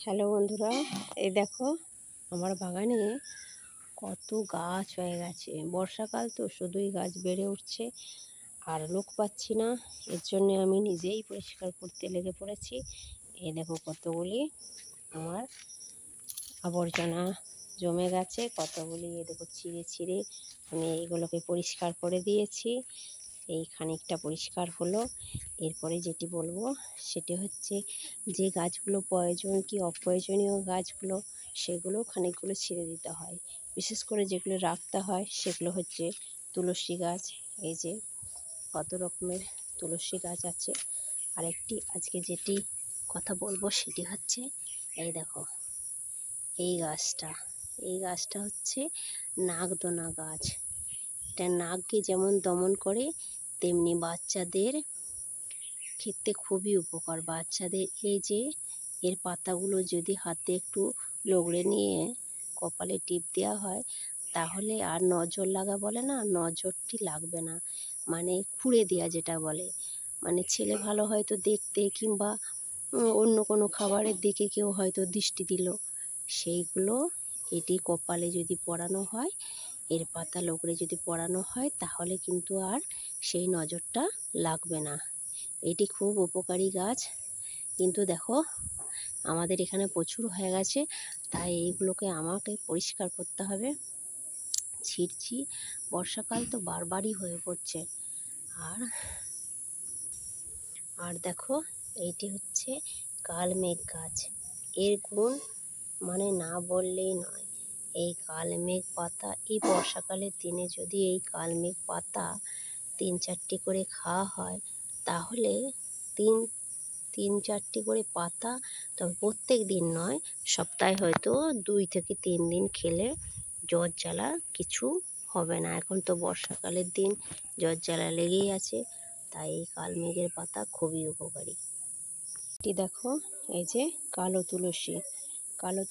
Hello বন্ধুরা, এই দেখো আমার বাগানে কত গাছ হয়ে গেছে। বর্ষাকাল তো শুধুই গাছ বেড়ে উঠছে, আর লোক পাচ্ছি না। এর জন্য আমি নিজেই পরিষ্কার করতে লেগে পড়েছি। এই দেখো কতগুলি আমার আবর্জনা জমে গেছে, কতগুলি এ দেখো ছিঁড়ে ছিঁড়ে আমি এইগুলোকে পরিষ্কার করে দিয়েছি। এই খানিকটা পরিষ্কার হলো। এরপরে যেটি বলবো সেটি হচ্ছে, যে গাছগুলো প্রয়োজন কি অপ্রয়োজনীয় গাছগুলো সেগুলো খানিকগুলো ছেড়ে দিতে হয়। বিশেষ করে যেগুলো রাখতে হয় সেগুলো হচ্ছে তুলসী গাছ। এই যে কত রকমের তুলসী গাছ আছে। আরেকটি আজকে যেটি কথা বলবো সেটি হচ্ছে, এই দেখো এই গাছটা হচ্ছে নাগদোনা গাছ। এটা নাগকে যেমন দমন করে তেমনি বাচ্চাদের ক্ষেত্রে খুবই উপকার। বাচ্চাদের এই যে এর পাতাগুলো যদি হাতে একটু লগড়ে নিয়ে কপালে টিপ দেওয়া হয়, তাহলে আর নজর লাগা বলে না, নজরটি লাগবে না। মানে খুঁড়ে দেওয়া যেটা বলে, মানে ছেলে ভালো হয়তো দেখতে, কিংবা অন্য কোনো খাবারের দিকে কেউ হয়তো দৃষ্টি দিল, সেইগুলো এটি কপালে যদি পরানো হয়, এর পাতা লগড়ে যদি পরানো হয়, তাহলে কিন্তু আর সেই নজরটা লাগবে না। এটি খুব উপকারী গাছ। কিন্তু দেখো আমাদের এখানে প্রচুর হয়ে গেছে, তাই এইগুলোকে আমাকে পরিষ্কার করতে হবে। ছিঁড়ছি, বর্ষাকাল তো বারবারই হয়ে পড়ছে। আর দেখো এইটি হচ্ছে কালমেঘ গাছ। এর গুণ মানে না বললেই নয়। এই কালমেঘ পাতা, এই বর্ষাকালের দিনে যদি এই কালমেঘ পাতা 3-4টি করে খাওয়া হয়, তাহলে তিন চারটি করে পাতা, তবে প্রত্যেক দিন নয়, সপ্তাহে হয়তো 2 থেকে 3 দিন খেলে জ্বর জ্বালা কিছু হবে না। এখন তো বর্ষাকালের দিন, জ্বর জ্বালা লেগেই আছে, তাই এই কালমেঘের পাতা খুবই উপকারী। এটি দেখো, এই যে কালো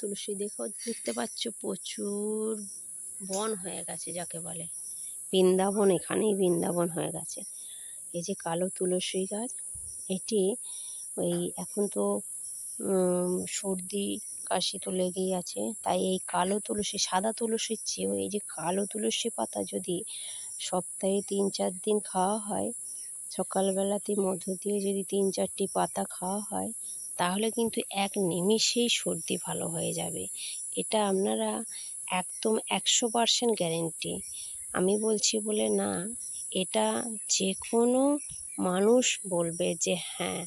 তুলসী দেখো, দেখতে পাচ্ছ প্রচুর বন হয়ে গেছে, যাকে বলে বৃন্দাবন। এখানেই বৃন্দাবন হয়ে গেছে। এই যে কালো তুলসী গাছ, এটি ওই এখন তো সর্দি কাশি তো লেগেই আছে, তাই এই কালো তুলসী, সাদা তুলসীর চেয়েও এই যে কালো তুলসী পাতা যদি সপ্তাহে 3-4 দিন খাওয়া হয়, সকালবেলাতে মধু দিয়ে যদি 3-4টি পাতা খাওয়া হয়, তাহলে কিন্তু এক নিমিষেই সর্দি ভালো হয়ে যাবে। এটা আপনারা একদম 100% গ্যারেন্টি। আমি বলছি বলে না, এটা যে কোনো মানুষ বলবে যে হ্যাঁ,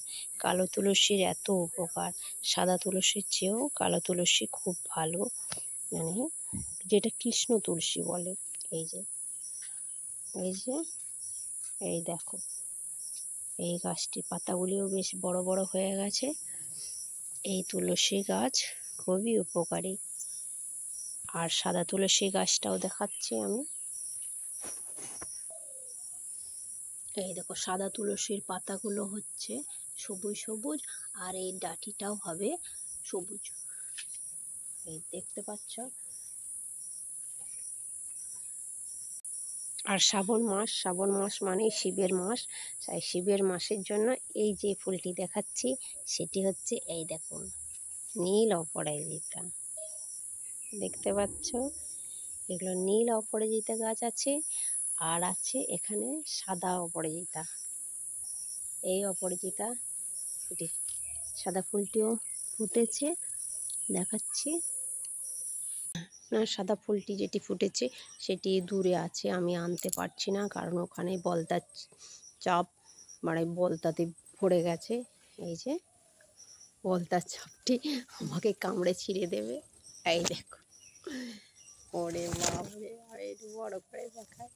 কালো তুলসীর এত উপকার। সাদা তুলসীর চেয়েও কালো তুলসী খুব ভালো, মানে যেটা কৃষ্ণ তুলসী বলে। এই যে এই দেখো, এই গাছটির পাতাগুলিও বেশ বড় বড় হয়ে গেছে। এই তুলসী গাছ খুবই উপকারী। আর সাদা তুলসী গাছটাও দেখাচ্ছি আমি। এই দেখো, সাদা তুলসীর পাতাগুলো হচ্ছে সবুজ সবুজ, আর এই ডাঁটিটাও হবে সবুজ। এই দেখতে পাচ্ছ। আর শ্রাবণ মাস মানে শিবের মাস, তাই শিবের মাসের জন্য এই যে ফুলটি দেখাচ্ছি সেটি হচ্ছে, এই দেখুন, নীল অপরাজিতা। দেখতে পাচ্ছ, এগুলো নীল অপরাজিতা গাছ আছে, আর আছে এখানে সাদা অপরাজিতা। এই অপরাজিতা ফুটে, সাদা ফুলটিও ফুটেছে, দেখাচ্ছি না। সাদা ফুলটি যেটি ফুটেছে সেটি দূরে আছে, আমি আনতে পারছি না, কারণ ওখানে বলতার চাপ, মানে বলতাতে ভরে গেছে। এই যে বলতার চাপটি আমাকে কামড়ে ছিঁড়ে দেবে। এই দেখো, ওরে বাবারে, আর একটু বড় করে দেখায়।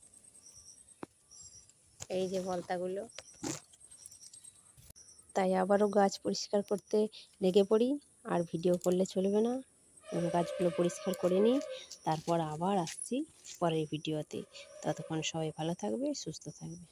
এই যে বলতাগুলো। তাই আবারও গাছ পরিষ্কার করতে লেগে পড়ি, আর ভিডিও করলে চলবে না। গাছগুলো পরিষ্কার করে নিই, তারপর আবার আসছি পরের ভিডিওতে। ততক্ষণ সবাই ভালো থাকবে, সুস্থ থাকবে।